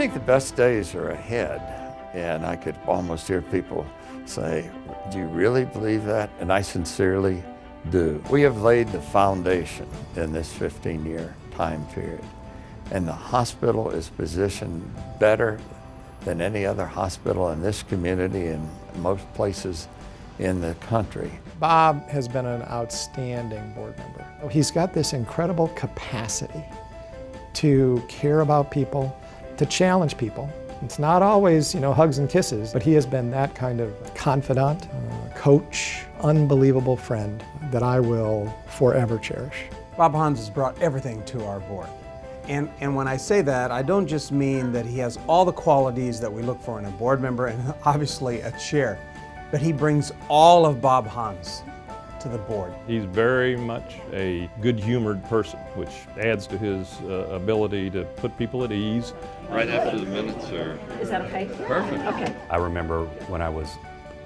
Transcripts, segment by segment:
think the best days are ahead, and I could almost hear people say, "Do you really believe that?" And I sincerely do. We have laid the foundation in this 15-year time period, and the hospital is positioned better than any other hospital in this community and most places in the country. Bob has been an outstanding board member. He's got this incredible capacity to care about people, to challenge people. It's not always, hugs and kisses, but he has been that kind of confidant, coach, unbelievable friend that I will forever cherish. Bob Hans has brought everything to our board. And when I say that, I don't just mean that he has all the qualities that we look for in a board member and obviously a chair, but he brings all of Bob Hans to the board. He's very much a good-humored person, which adds to his ability to put people at ease. Right after the minutes are... Is that okay? Perfect. Okay. I remember when I was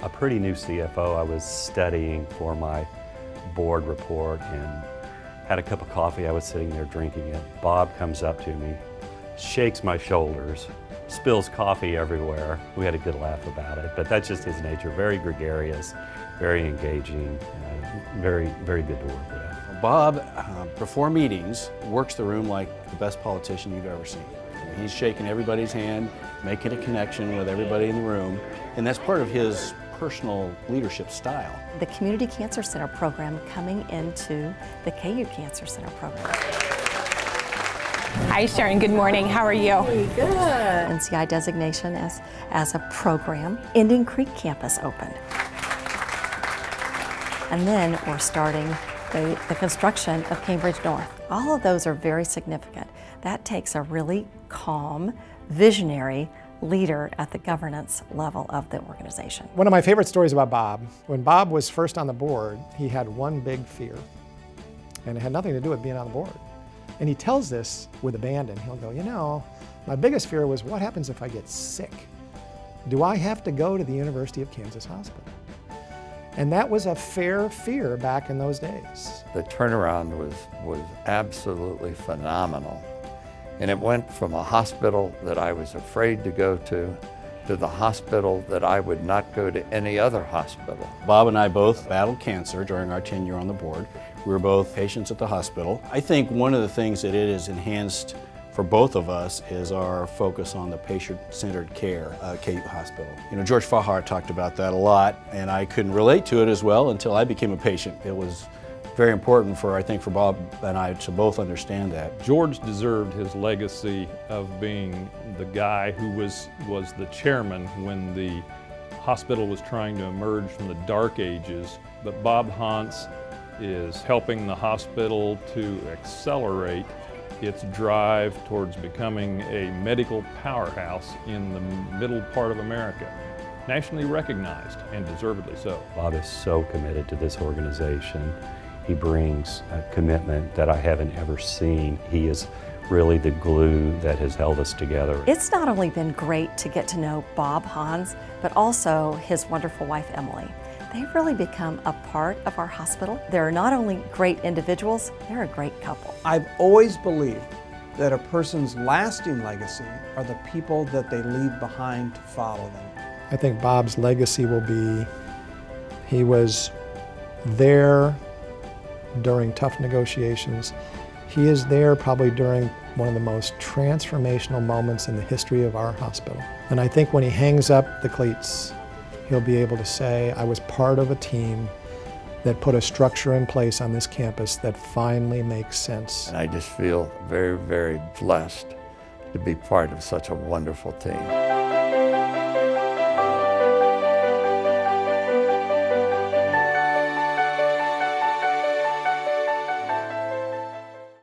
a pretty new CFO, I was studying for my board report and had a cup of coffee. I was sitting there drinking it. Bob comes up to me, shakes my shoulders, spills coffee everywhere. We had a good laugh about it, but that's just his nature. Very gregarious, very engaging, very, very good to work with. Bob, before meetings, works the room like the best politician you've ever seen. He's shaking everybody's hand, making a connection with everybody in the room, and that's part of his personal leadership style. The Community Cancer Center program coming into the KU Cancer Center program. Hi Sharon, good morning. How are you? Hey, good. NCI designation as a program. Indian Creek campus opened. And then we're starting the construction of Cambridge North. All of those are very significant. That takes a really calm, visionary leader at the governance level of the organization. One of my favorite stories about Bob, when Bob was first on the board, he had one big fear, and it had nothing to do with being on the board. And he tells this with abandon. He'll go, my biggest fear was, what happens if I get sick? Do I have to go to the University of Kansas Hospital? And that was a fair fear back in those days. The turnaround was absolutely phenomenal. And it went from a hospital that I was afraid to go to the hospital that I would not go to any other hospital. Bob and I both battled cancer during our tenure on the board. We were both patients at the hospital. I think one of the things that it has enhanced for both of us is our focus on the patient-centered care at KU Hospital. George Fahar talked about that a lot, and I couldn't relate to it as well until I became a patient. It was very important for Bob and I to both understand that. George deserved his legacy of being the guy who was the chairman when the hospital was trying to emerge from the dark ages. But Bob Hans is helping the hospital to accelerate its drive towards becoming a medical powerhouse in the middle part of America. Nationally recognized, and deservedly so. Bob is so committed to this organization. He brings a commitment that I haven't ever seen. He is really the glue that has held us together. It's not only been great to get to know Bob Hans, but also his wonderful wife, Emily. They've really become a part of our hospital. They're not only great individuals, they're a great couple. I've always believed that a person's lasting legacy are the people that they leave behind to follow them. I think Bob's legacy will be, he was there during tough negotiations. He is there probably during one of the most transformational moments in the history of our hospital. And I think when he hangs up the cleats, he'll be able to say, I was part of a team that put a structure in place on this campus that finally makes sense. And I just feel very, very blessed to be part of such a wonderful team.